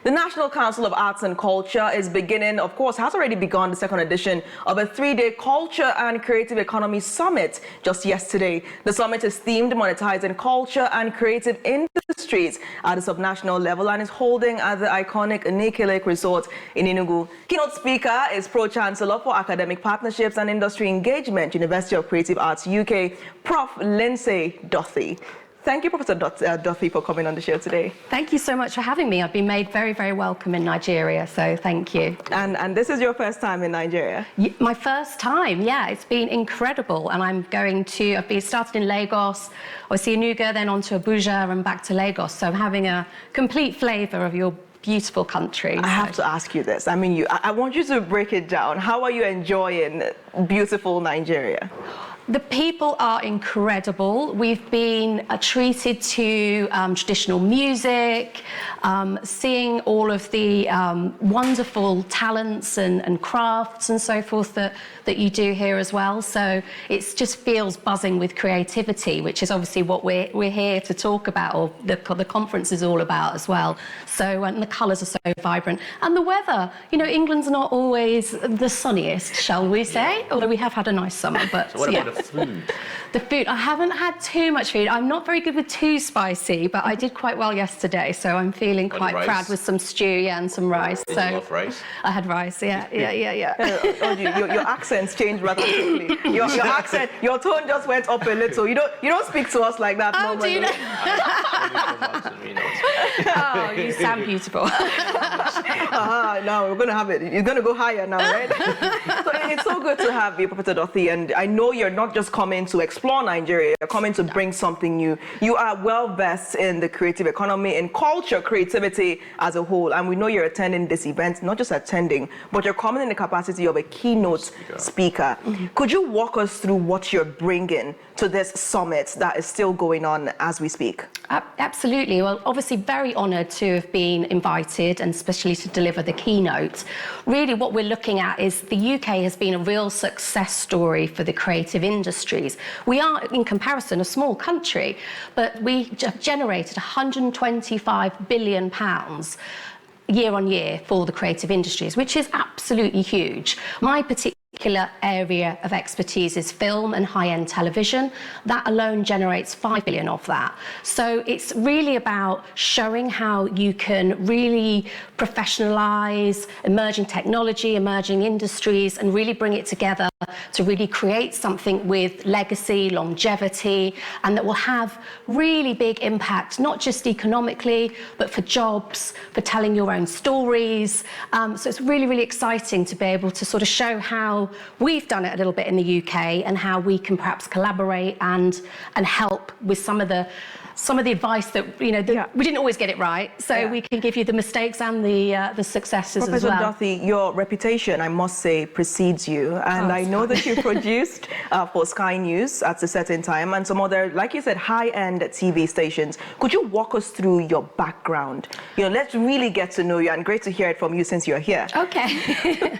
The National Council of Arts and Culture is beginning, of course, has already begun the second edition of a 3-day Culture and Creative Economy Summit just yesterday. The summit is themed Monetizing Culture and Creative Industries at the Subnational Level and is holding at the iconic Nike Lake Resort in Enugu. Keynote speaker is Pro-Chancellor for Academic Partnerships and Industry Engagement, University of Creative Arts UK, Prof. Lyndsay Duthie. Thank you, Professor Duthie, for coming on the show today. Thank you so much for having me. I've been made very, very welcome in Nigeria, so thank you. And this is your first time in Nigeria? My first time, yeah. It's been incredible. And I've been started in Lagos, obviously Enugu, then on to Abuja and back to Lagos. So I'm having a complete flavour of your beautiful country. I have to ask you this. I mean, I want you to break it down. How are you enjoying beautiful Nigeria? The people are incredible. We've been treated to traditional music, seeing all of the wonderful talents and crafts and so forth that you do here as well. So it just feels buzzing with creativity, which is obviously what we're here to talk about, or the conference is all about as well. So and the colours are so vibrant. And the weather, you know, England's not always the sunniest, shall we say? Although we have had a nice summer, but so what about the food? The food, I haven't had too much food. I'm not very good with too spicy, but I did quite well yesterday, so I'm feeling quite proud with some stew, and some rice. Did you love rice? I had rice, yeah. Your accents changed rather quickly. Your accent, your tone just went up a little. You don't speak to us like that normally. Do you know? Oh, you sound beautiful. Now we're going to have it. It's going to go higher now, right? So it's so good to have you, Professor Duthie, and I know you're not just coming to explore Nigeria, you're coming to bring something new. You are well versed in the creative economy, in culture, creativity as a whole, and we know you're attending this event, not just attending, but you're coming in the capacity of a keynote speaker. Could you walk us through what you're bringing to this summit that is still going on as we speak? Absolutely. Well, obviously very honoured to have been invited, and especially to deliver the keynote. Really what we're looking at is the UK has been a real success story for the creative industries. We are, in comparison, a small country, but we have generated £125 billion year on year for the creative industries, which is absolutely huge. My particular area of expertise is film and high-end television. That alone generates 5 billion of that. So it's really about showing how you can really professionalize emerging technology, emerging industries, and really bring it together to really create something with legacy, longevity, and that will have really big impact, not just economically, but for jobs, for telling your own stories. So it's really, really exciting to be able to sort of show how we've done it a little bit in the UK and how we can perhaps collaborate and help with some of the advice that, you know, we didn't always get it right, so we can give you the mistakes and the successes as well. Professor Duthie, your reputation, I must say, precedes you, and I know that you produced for Sky News at a certain time and some other, like you said, high-end TV stations. Could you walk us through your background? You know, let's really get to know you, and great to hear it from you since you're here. Okay.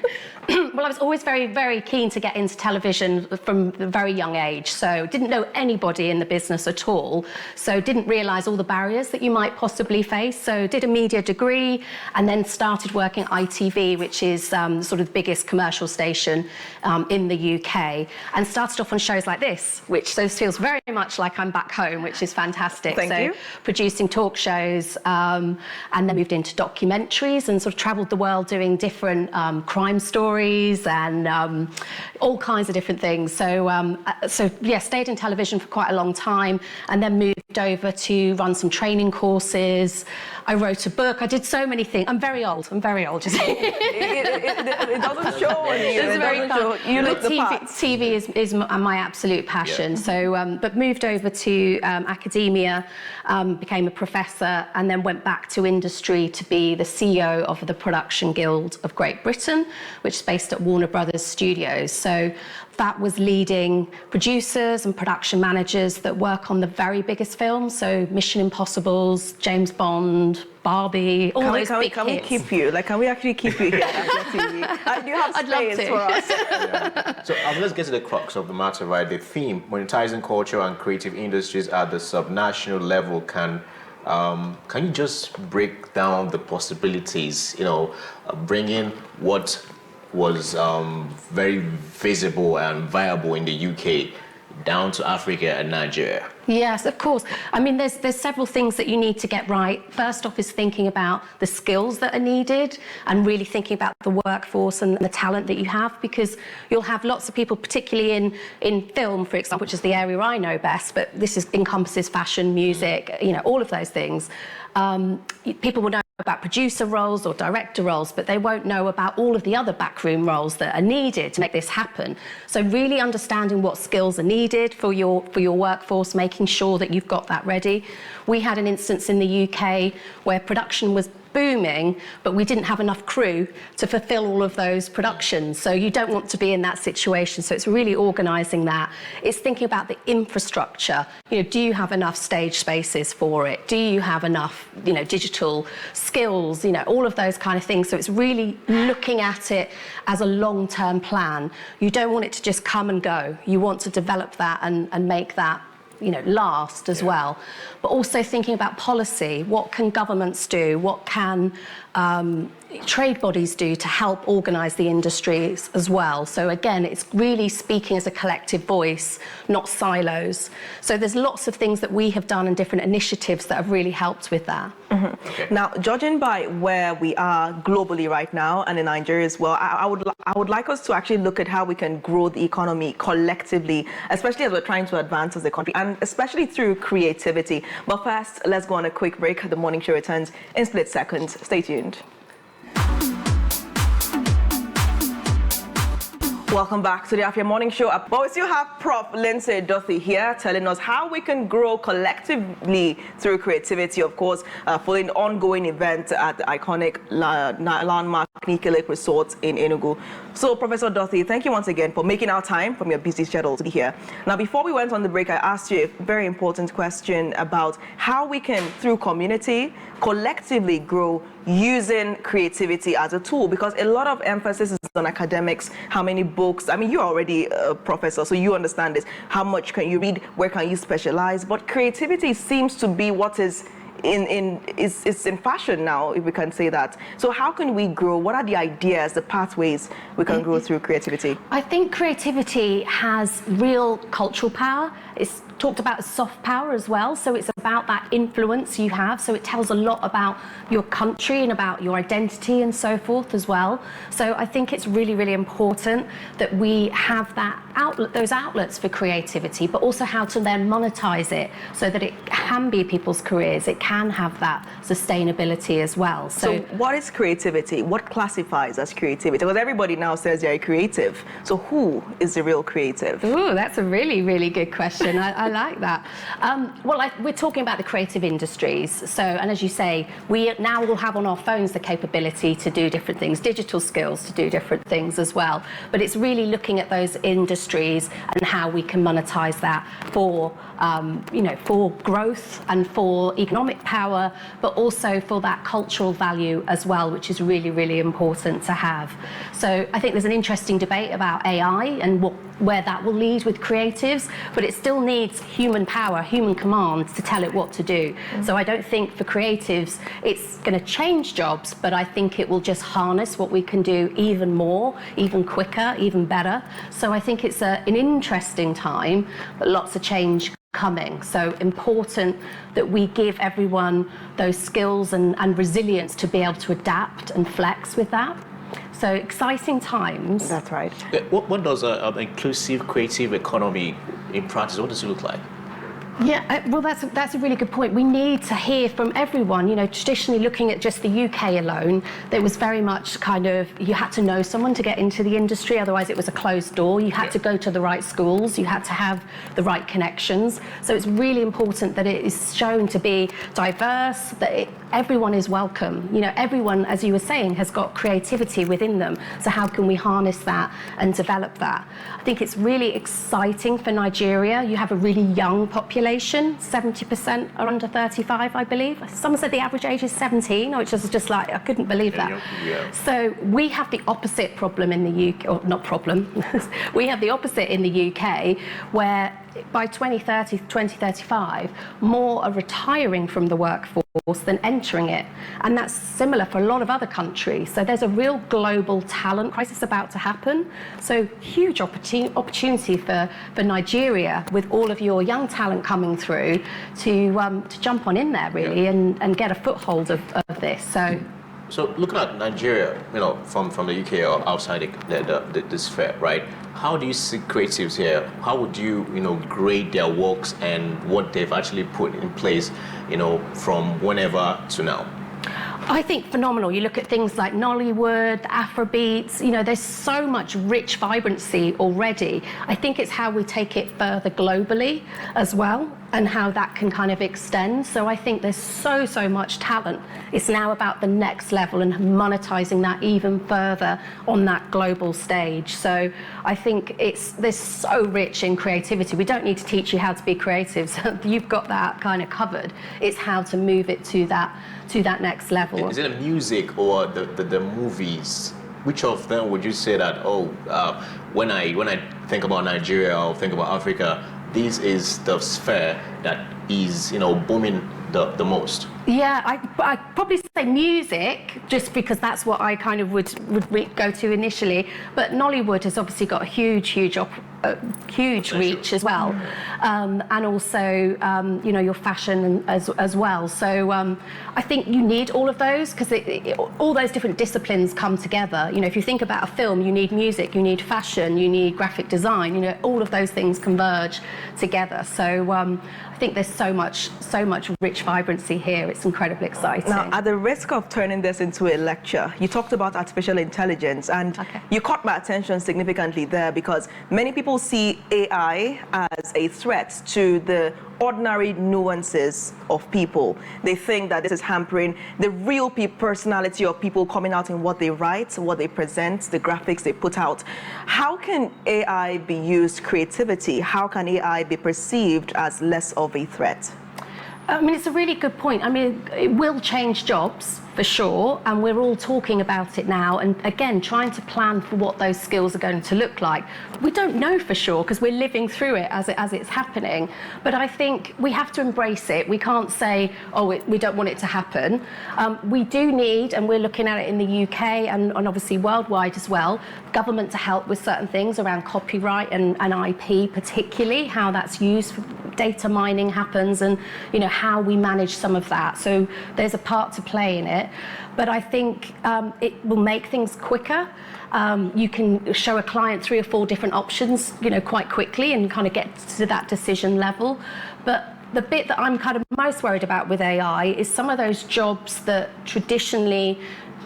Well, I was always very, very keen to get into television from a very young age, so didn't know anybody in the business at all, so didn't realise all the barriers that you might possibly face. So did a media degree and then started working at ITV, which is sort of the biggest commercial station in the UK, and started off on shows like this, which feels very much like I'm back home, which is fantastic. Thank you. Producing talk shows, and then moved into documentaries and sort of travelled the world doing different crime stories and all kinds of different things. So yeah, stayed in television for quite a long time, and then moved over to run some training courses. I wrote a book. I did so many things. I'm very old, you see. It doesn't show on you. It's very fun. You look the part. TV is my absolute passion. Yeah. So, but moved over to academia, became a professor, and then went back to industry to be the CEO of the Production Guild of Great Britain, which is based at Warner Brothers Studios. So that was leading producers and production managers that work on the very biggest films, so Mission Impossibles, James Bond, Barbie, all those big hits. Can we keep you? Like, can we actually keep you here at TV? Do you have space for us? Yeah. So let's get to the crux of the matter, right? The theme, monetizing culture and creative industries at the subnational level. Can Can you just break down the possibilities, bringing what was very visible and viable in the UK down to Africa and Nigeria? Yes, of course. I mean, there's several things that you need to get right. First off is thinking about the skills that are needed and really thinking about the workforce and the talent that you have, because you'll have lots of people, particularly in film, for example, which is the area I know best, but encompasses fashion, music, all of those things. People will know about producer roles or director roles, but they won't know about all of the other backroom roles that are needed to make this happen. So really understanding what skills are needed for your workforce, making sure that you've got that ready. We had an instance in the UK where production was booming, but we didn't have enough crew to fulfill all of those productions. So you don't want to be in that situation. So it's really organising that. It's thinking about the infrastructure. Do you have enough stage spaces for it? Do you have enough, digital skills? All of those kind of things. So it's really looking at it as a long-term plan. You don't want it to just come and go. You want to develop that and make that last as well. But also thinking about policy. What can governments do? What can trade bodies do to help organise the industries as well? So again, it's really speaking as a collective voice, not silos. So there's lots of things that we have done and different initiatives that have really helped with that. Mm-hmm. Okay. Now, judging by where we are globally right now and in Nigeria as well, I would like us to actually look at how we can grow the economy collectively, especially as we're trying to advance as a country, and especially through creativity. But first, let's go on a quick break. The morning show returns in split seconds. Stay tuned. Welcome back to the Afia Morning Show. But we still have Prof. Lyndsay Duthie here telling us how we can grow collectively through creativity, of course, following the ongoing event at the iconic landmark Nike Lake Resort in Enugu. So, Professor Duthie, thank you once again for making our time from your busy schedule to be here. Now, before we went on the break, I asked you a very important question about how we can, through community, collectively grow using creativity as a tool, because a lot of emphasis is on academics, how many books. I mean, you're already a professor, so you understand this. How much can you read? Where can you specialize? But creativity seems to be what is it's in fashion now, if we can say that. So how can we grow? What are the ideas, the pathways we can grow through creativity? I think creativity has real cultural power. It's talked about as soft power as well. So it's about that influence you have. So it tells a lot about your country and about your identity and so forth as well. So I think it's really, really important that we have that outlet, those outlets for creativity, but also how to then monetize it so that it can be people's careers. It can have that sustainability as well. So what is creativity? What classifies as creativity? Because everybody now says they're creative. So who is the real creative? Ooh, that's a really, really good question. I like that. We're talking about the creative industries. So, and as you say, we now will have on our phones the capability to do different things, digital skills to do different things as well. But it's really looking at those industries and how we can monetize that for, for growth and for economic power, but also for that cultural value as well, which is really, really important to have. So I think there's an interesting debate about AI and where that will lead with creatives, but it still needs human power, human command to tell it what to do. So I don't think for creatives it's going to change jobs, but I think it will just harness what we can do even more, even quicker, even better. So I think it's an interesting time, but lots of change coming. So important that we give everyone those skills and resilience to be able to adapt and flex with that. So exciting times. That's right. What does an inclusive creative economy in practice, what does it look like? Yeah, well, that's a really good point. We need to hear from everyone. Traditionally looking at just the UK alone, there was very much kind of, you had to know someone to get into the industry, otherwise it was a closed door. You had to go to the right schools, you had to have the right connections. So it's really important that it is shown to be diverse, that everyone is welcome. Everyone, as you were saying, has got creativity within them. So how can we harness that and develop that? I think it's really exciting for Nigeria. You have a really young population. 70% are under 35, I believe. Someone said the average age is 17, which is just like, I couldn't believe that. Yeah. So we have the opposite problem in the UK, or not problem, we have the opposite in the UK, where by 2030, 2035, more are retiring from the workforce than entering it. And that's similar for a lot of other countries. So there's a real global talent crisis about to happen. So huge opportunity for Nigeria, with all of your young talent coming through, to jump on in there, really, and get a foothold of this. So looking at Nigeria, from the UK or outside the sphere, right? How do you see creatives here? How would you, grade their works and what they've actually put in place, from whenever to now? I think phenomenal. You look at things like Nollywood, Afrobeats, there's so much rich vibrancy already. I think it's how we take it further globally as well, and how that can kind of extend. So I think there's so much talent. It's now about the next level and monetizing that even further on that global stage. So I think they're so rich in creativity. We don't need to teach you how to be creative. So you've got that kind of covered. It's how to move it to that next level. Is it the music or the movies? Which of them would you say that, when I think about Nigeria or think about Africa, this is the sphere that is, booming the most? Yeah, I'd probably say music, just because that's what I kind of would go to initially. But Nollywood has obviously got a huge reach as well, and also your fashion as well. So I think you need all of those, because all those different disciplines come together. If you think about a film, you need music, you need fashion, you need graphic design. All of those things converge together. So I think there's so much rich vibrancy here. It's incredibly exciting. Now, at the risk of turning this into a lecture, you talked about artificial intelligence, and you caught my attention significantly there, because many people see AI as a threat to the ordinary nuances of people. They think that this is hampering the real personality of people coming out in what they write, what they present, the graphics they put out. How can AI be used creativity? How can AI be perceived as less of a threat? It's a really good point. It will change jobs for sure, and we're all talking about it now, and again trying to plan for what those skills are going to look like. We don't know for sure, because we're living through it as it's happening, but I think we have to embrace it. We can't say, we don't want it to happen. We do need, and we're looking at it in the UK and obviously worldwide as well, government to help with certain things around copyright and IP, particularly how that's used. Data mining happens, and how we manage some of that. So there's a part to play in it, but I think it will make things quicker. You can show a client 3 or 4 different options, quite quickly, and kind of get to that decision level. But the bit that I'm kind of most worried about with AI is some of those jobs that traditionally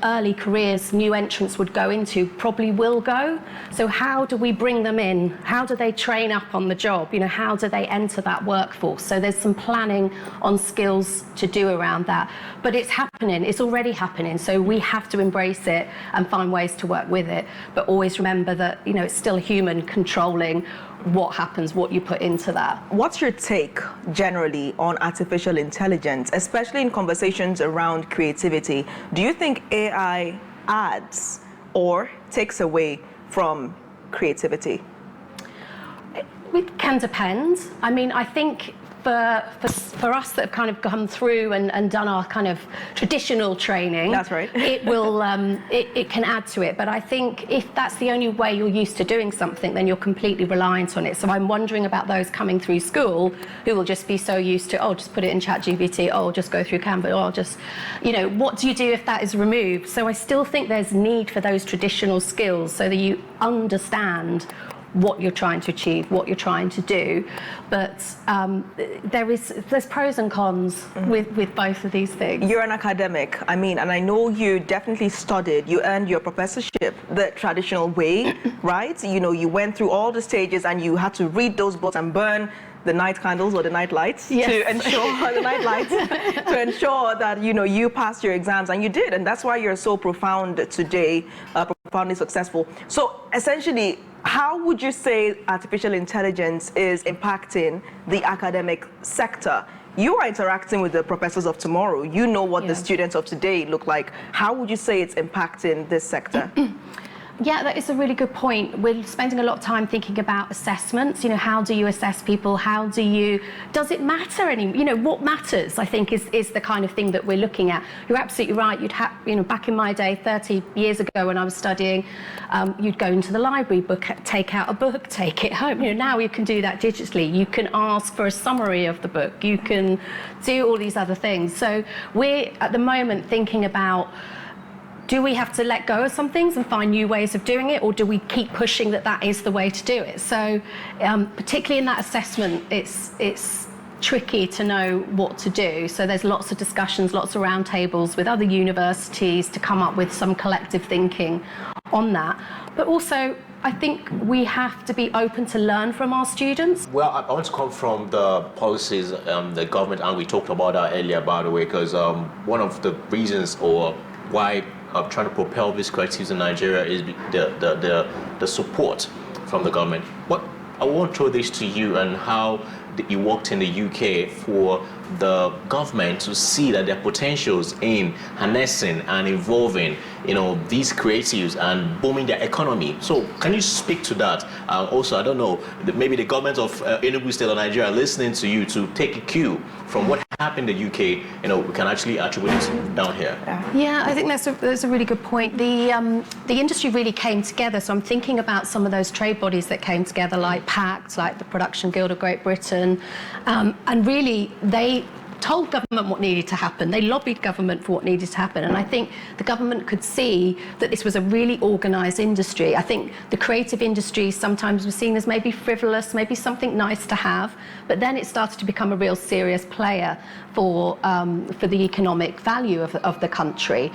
early careers new entrants would go into probably will go. So how do we bring them in? How do they train up on the job? How do they enter that workforce? So there's some planning on skills to do around that. But it's happening. It's already happening. So we have to embrace it and find ways to work with it. But always remember that, it's still a human controlling what happens, what you put into that. What's your take generally on artificial intelligence, especially in conversations around creativity? Do you think AI adds or takes away from creativity? It can depend. I think for us that have kind of come through and done our kind of traditional training, that's right. It will it can add to it. But I think if that's the only way you're used to doing something, then you're completely reliant on it. So I'm wondering about those coming through school who will just be so used to, just put it in ChatGPT, just go through Canva, just, what do you do if that is removed? So I still think there's need for those traditional skills so that you understand what you're trying to achieve, what you're trying to do. But there's pros and cons with both of these things. You're an academic, and I know you definitely studied, you earned your professorship the traditional way, right? You went through all the stages and you had to read those books and burn the night candles or the night lights to ensure the night lights to ensure that you passed your exams, and you did, and that's why you're so profound today, profoundly successful. So essentially, how would you say artificial intelligence is impacting the academic sector? You are interacting with the professors of tomorrow. You know what the students of today look like. How would you say it's impacting this sector? Yeah, that is a really good point. We're spending a lot of time thinking about assessments. How do you assess people? Does it matter what matters, I think, is the kind of thing that we're looking at. You're absolutely right. Back in my day, 30 years ago when I was studying, you'd go into the library, take out a book, take it home. Now you can do that digitally. You can ask for a summary of the book. You can do all these other things. So we're, at the moment, thinking about, do we have to let go of some things and find new ways of doing it, or do we keep pushing that is the way to do it? So particularly in that assessment, it's tricky to know what to do. So there's lots of discussions, lots of roundtables with other universities to come up with some collective thinking on that. But also, I think we have to be open to learn from our students. Well, I want to come from the policies, the government, and we talked about that earlier, by the way, because one of the reasons or why I'm trying to propel these creatives in Nigeria is the support from the government. But I want to throw this to you and how you worked in the UK for the government to see that there are potentials in harnessing and involving, these creatives and booming their economy. So can you speak to that? Also, I don't know, maybe the government of Enugu State of Nigeria are listening to you to take a cue from what happened in the UK. We can actually attribute it down here. Yeah, I think that's a really good point. The industry really came together. So I'm thinking about some of those trade bodies that came together, like PACT, like the Production Guild of Great Britain, and really they told government what needed to happen. They lobbied government for what needed to happen. And I think the government could see that this was a really organised industry. I think the creative industry sometimes was seen as maybe frivolous, maybe something nice to have, but then it started to become a real serious player for the economic value of the country.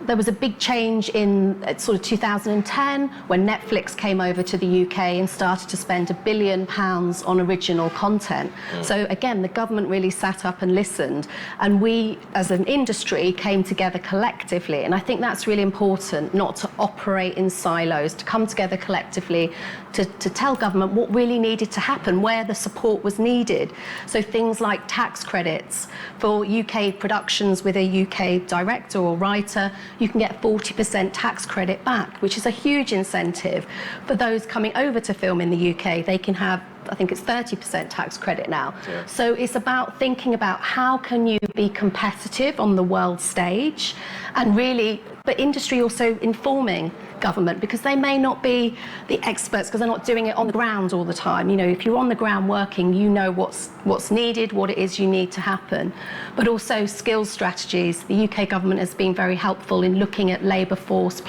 There was a big change in sort of 2010 when Netflix came over to the UK and started to spend £1 billion on original content. So again, the government really sat up and listened, and we as an industry came together collectively. And I think that's really important, not to operate in silos, to come together collectively to tell government what really needed to happen, where the support was needed. So things like tax credits for UK productions with a UK director or writer, you can get 40% tax credit back, which is a huge incentive. For those coming over to film in the UK, they can have, I think it's 30% tax credit now. Yeah. So it's about thinking about how can you be competitive on the world stage, and really, but industry also informing government, because they may not be the experts because they're not doing it on the ground all the time. If you're on the ground working, you know what's needed, what it is you need to happen. But also skills strategies. The UK government has been very helpful in looking at labour workforce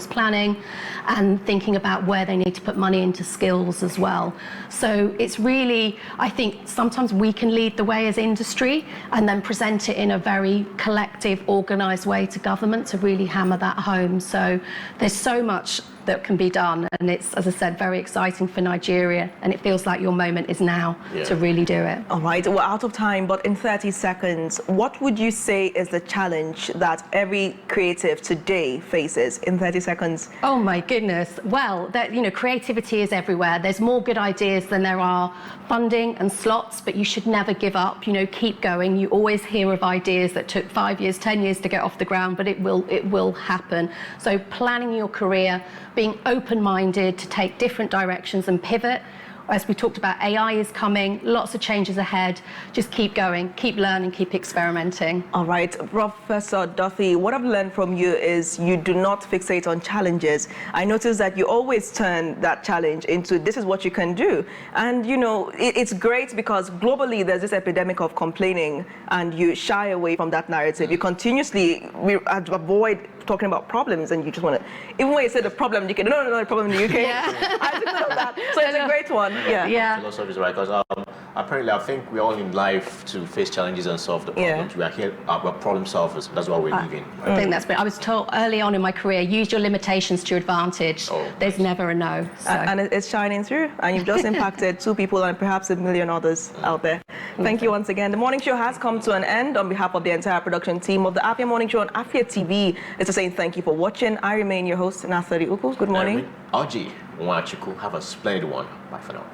planning, and thinking about where they need to put money into skills as well. So it's really, I think sometimes we can lead the way as industry and then present it in a very collective, organised way to government to really hammer that home. So there's so much that can be done, and it's, as I said, very exciting for Nigeria, and it feels like your moment is now to really do it. All right, we're out of time, but in 30 seconds, what would you say is the challenge that every creative today faces in 30 seconds? Oh my goodness. Well, creativity is everywhere. There's more good ideas than there are funding and slots, but you should never give up. Keep going. You always hear of ideas that took 5 years, 10 years to get off the ground, but it will happen. So planning your career, being open-minded to take different directions and pivot. As we talked about, AI is coming, lots of changes ahead. Just keep going, keep learning, keep experimenting. All right, Professor Duthie, what I've learned from you is you do not fixate on challenges. I noticed that you always turn that challenge into this is what you can do. And it's great because globally there's this epidemic of complaining, and you shy away from that narrative. You continuously avoid talking about problems, and you just want to, even when you say the problem, you can, no, the problem in the UK. Yeah. I just thought of that. So it's a great one. Yeah. Philosophy is right, because apparently I think we're all in life to face challenges and solve the problems. We are here, we're problem solvers. That's why we're living. I think that's been, I was told early on in my career, use your limitations to your advantage. There's never a no. So. And it's shining through, and you've just impacted 2 people and perhaps 1 million others out there. Thank you once again. The morning show has come to an end. On behalf of the entire production team of the Afia Morning Show on Afia TV, it's to say thank you for watching. I remain your host, Nollywood. Good morning. Aji Nwachuku, have a splendid one. Bye for now.